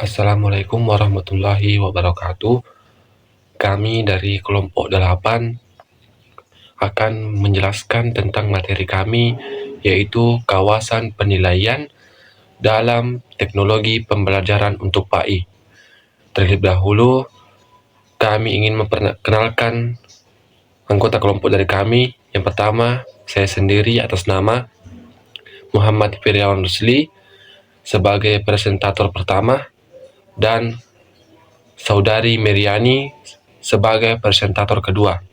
Assalamualaikum warahmatullahi wabarakatuh. Kami dari kelompok 8 akan menjelaskan tentang materi kami, yaitu kawasan penilaian dalam teknologi pembelajaran untuk PAI. Terlebih dahulu, kami ingin memperkenalkan anggota kelompok dari kami. Yang pertama, saya sendiri atas nama Muhammad Firyawan Rusli sebagai presentator pertama, dan Saudari Meriani sebagai presentator kedua.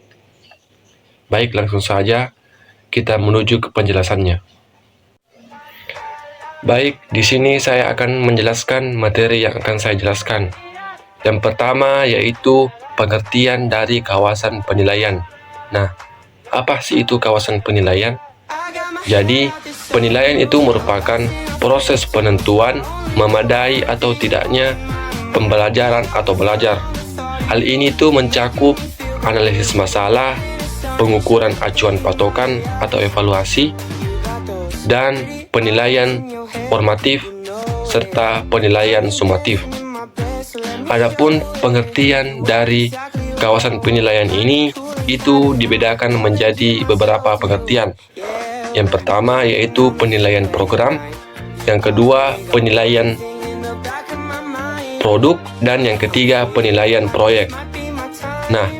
Baik, langsung saja kita menuju ke penjelasannya. Baik, di sini saya akan menjelaskan materi yang akan saya jelaskan. Yang pertama yaitu pengertian dari kawasan penilaian. Nah, apa sih itu kawasan penilaian? Jadi, penilaian itu merupakan proses penentuan memadai atau tidaknya pembelajaran atau belajar. Hal ini tuh mencakup analisis masalah, pengukuran acuan patokan atau evaluasi, dan penilaian formatif serta penilaian sumatif. Adapun pengertian dari kawasan penilaian ini itu dibedakan menjadi beberapa pengertian. Yang pertama yaitu penilaian program, yang kedua penilaian produk, dan yang ketiga penilaian proyek. Nah,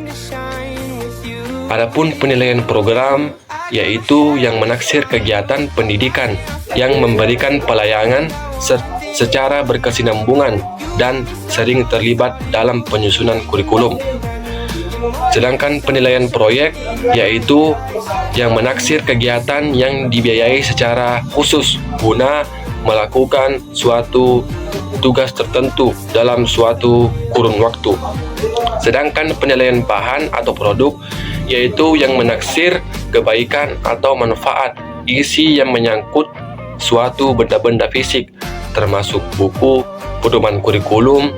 adapun penilaian program yaitu yang menaksir kegiatan pendidikan yang memberikan pelayanan secara berkesinambungan dan sering terlibat dalam penyusunan kurikulum. Sedangkan penilaian proyek yaitu yang menaksir kegiatan yang dibiayai secara khusus guna melakukan suatu tugas tertentu dalam suatu kurun waktu. Sedangkan penilaian bahan atau produk yaitu yang menaksir kebaikan atau manfaat isi yang menyangkut suatu benda-benda fisik, termasuk buku, pedoman kurikulum,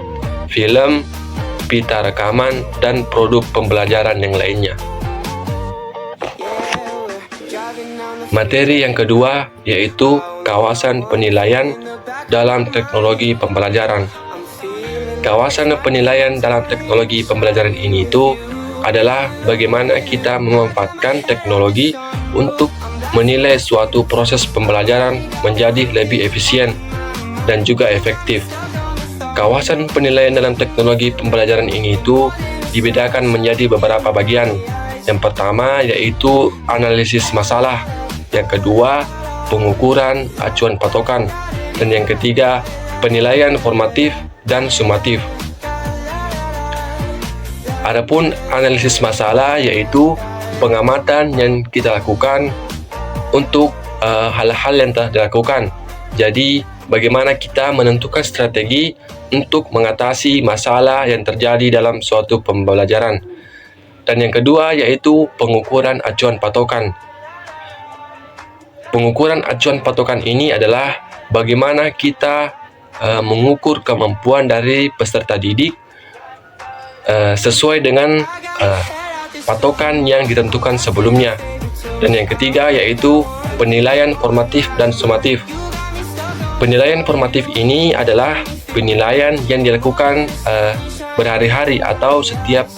film, pita rekaman, dan produk pembelajaran yang lainnya. Materi yang kedua yaitu kawasan penilaian dalam teknologi pembelajaran. Kawasan penilaian dalam teknologi pembelajaran ini itu adalah bagaimana kita memanfaatkan teknologi untuk menilai suatu proses pembelajaran menjadi lebih efisien dan juga efektif. Kawasan penilaian dalam teknologi pembelajaran ini itu dibedakan menjadi beberapa bagian. Yang pertama yaitu analisis masalah, yang kedua pengukuran acuan patokan, dan yang ketiga penilaian formatif dan sumatif. Adapun analisis masalah yaitu pengamatan yang kita lakukan untuk hal-hal yang telah dilakukan. Jadi, bagaimana kita menentukan strategi untuk mengatasi masalah yang terjadi dalam suatu pembelajaran. Dan yang kedua yaitu pengukuran acuan patokan. Pengukuran acuan patokan ini adalah bagaimana kita mengukur kemampuan dari peserta didik sesuai dengan patokan yang ditentukan sebelumnya. Dan yang ketiga yaitu penilaian formatif dan sumatif. Penilaian formatif ini adalah penilaian yang dilakukan berhari-hari atau setiap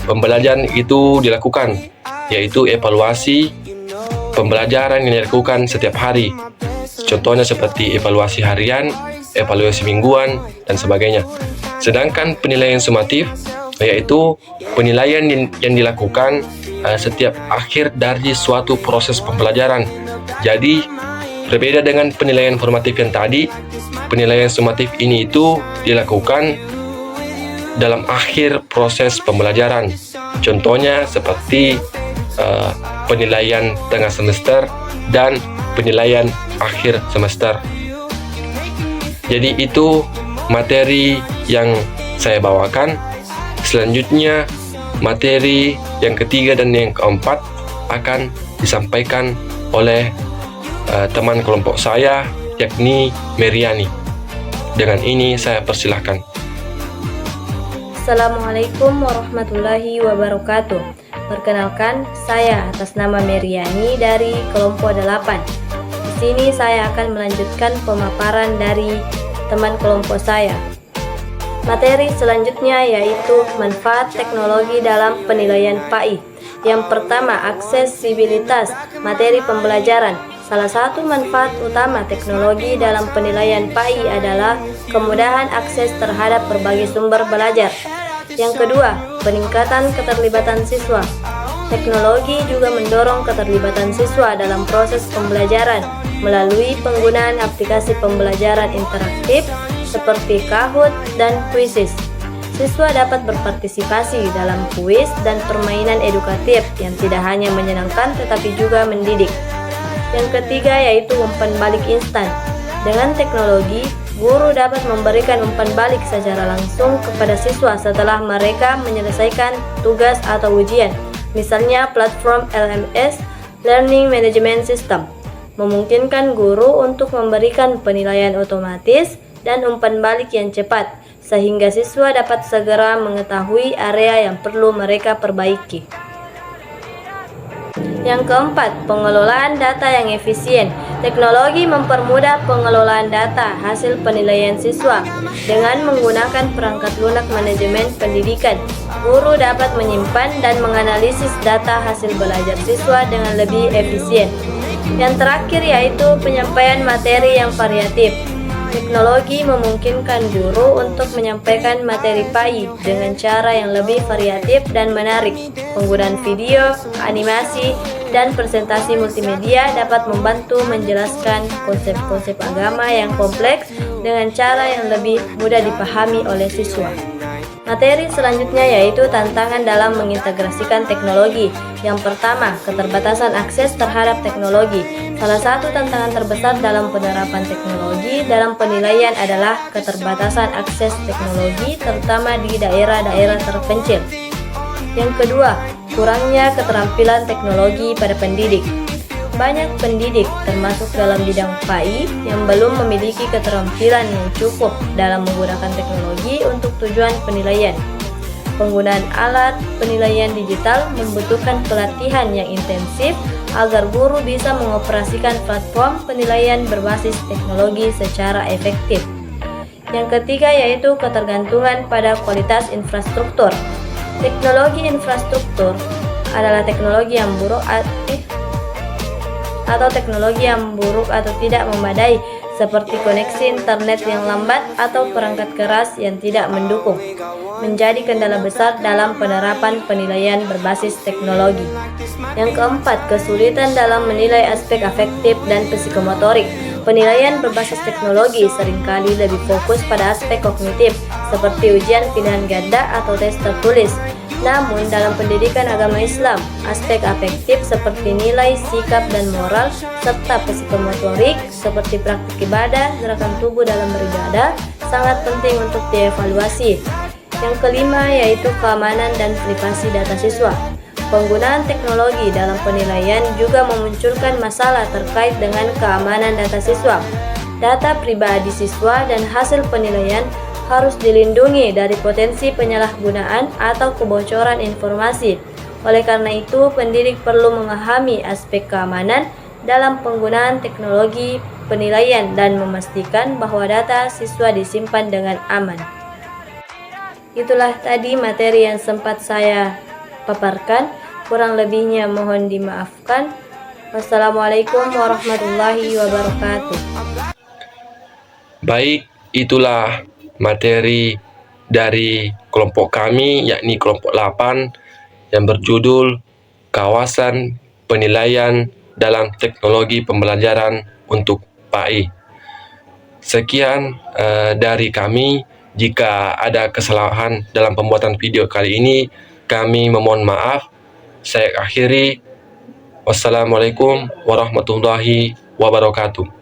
pembelajaran itu dilakukan, yaitu evaluasi pembelajaran yang dilakukan setiap hari. Contohnya seperti evaluasi harian, evaluasi mingguan, dan sebagainya. Sedangkan penilaian sumatif yaitu penilaian yang dilakukan setiap akhir dari suatu proses pembelajaran. Jadi, berbeda dengan penilaian formatif yang tadi, penilaian sumatif ini itu dilakukan dalam akhir proses pembelajaran. Contohnya seperti penilaian tengah semester dan penilaian akhir semester. Jadi itu materi yang saya bawakan. Selanjutnya materi yang ketiga dan yang keempat akan disampaikan oleh teman kelompok saya, yakni Meriani. Dengan ini saya persilahkan. Assalamualaikum warahmatullahi wabarakatuh. Perkenalkan, saya atas nama Meriani dari kelompok 8. Di sini saya akan melanjutkan pemaparan dari teman kelompok saya. Materi selanjutnya yaitu manfaat teknologi dalam penilaian PAI. Yang pertama, aksesibilitas materi pembelajaran. Salah satu manfaat utama teknologi dalam penilaian PAI adalah kemudahan akses terhadap berbagai sumber belajar. Yang kedua, peningkatan keterlibatan siswa. Teknologi juga mendorong keterlibatan siswa dalam proses pembelajaran melalui penggunaan aplikasi pembelajaran interaktif seperti Kahoot dan Quizizz. Siswa dapat berpartisipasi dalam kuis dan permainan edukatif yang tidak hanya menyenangkan tetapi juga mendidik. Yang ketiga yaitu umpan balik instan. Dengan teknologi, guru dapat memberikan umpan balik secara langsung kepada siswa setelah mereka menyelesaikan tugas atau ujian. Misalnya platform LMS, Learning Management System, memungkinkan guru untuk memberikan penilaian otomatis dan umpan balik yang cepat, sehingga siswa dapat segera mengetahui area yang perlu mereka perbaiki. Yang keempat, pengelolaan data yang efisien. Teknologi mempermudah pengelolaan data hasil penilaian siswa. Dengan menggunakan perangkat lunak manajemen pendidikan, guru dapat menyimpan dan menganalisis data hasil belajar siswa dengan lebih efisien. Yang terakhir yaitu penyampaian materi yang variatif. Teknologi memungkinkan guru untuk menyampaikan materi PAI dengan cara yang lebih variatif dan menarik. Penggunaan video, animasi, dan presentasi multimedia dapat membantu menjelaskan konsep-konsep agama yang kompleks dengan cara yang lebih mudah dipahami oleh siswa. Materi selanjutnya yaitu tantangan dalam mengintegrasikan teknologi. Yang pertama, keterbatasan akses terhadap teknologi. Salah satu tantangan terbesar dalam penerapan teknologi dalam penilaian adalah keterbatasan akses teknologi, terutama di daerah-daerah terpencil. Yang kedua, kurangnya keterampilan teknologi pada pendidik. Banyak pendidik, termasuk dalam bidang PAI, yang belum memiliki keterampilan yang cukup dalam menggunakan teknologi untuk tujuan penilaian. Penggunaan alat penilaian digital membutuhkan pelatihan yang intensif agar guru bisa mengoperasikan platform penilaian berbasis teknologi secara efektif. Yang ketiga yaitu ketergantungan pada kualitas infrastruktur. Teknologi infrastruktur adalah teknologi yang buruk atau tidak memadai, seperti koneksi internet yang lambat atau perangkat keras yang tidak mendukung, menjadi kendala besar dalam penerapan penilaian berbasis teknologi. Yang keempat, kesulitan dalam menilai aspek afektif dan psikomotorik. Penilaian berbasis teknologi seringkali lebih fokus pada aspek kognitif, seperti ujian pilihan ganda atau tes tertulis. Namun, dalam pendidikan agama Islam, aspek afektif seperti nilai, sikap, dan moral, serta psikomotorik seperti praktik ibadah, gerakan tubuh dalam beribadah, sangat penting untuk dievaluasi. Yang kelima yaitu keamanan dan privasi data siswa. Penggunaan teknologi dalam penilaian juga memunculkan masalah terkait dengan keamanan data siswa. Data pribadi siswa dan hasil penilaian harus dilindungi dari potensi penyalahgunaan atau kebocoran informasi. Oleh karena itu, pendidik perlu memahami aspek keamanan dalam penggunaan teknologi penilaian dan memastikan bahwa data siswa disimpan dengan aman. Itulah tadi materi yang sempat saya paparkan. Kurang lebihnya mohon dimaafkan. Wassalamualaikum warahmatullahi wabarakatuh. Baik, itulah materi dari kelompok kami, yakni kelompok 8 yang berjudul Kawasan Penilaian dalam Teknologi Pembelajaran untuk PAI. Sekian dari kami. Jika ada kesalahan dalam pembuatan video kali ini, kami memohon maaf. Saya akhiri. Wassalamualaikum warahmatullahi wabarakatuh.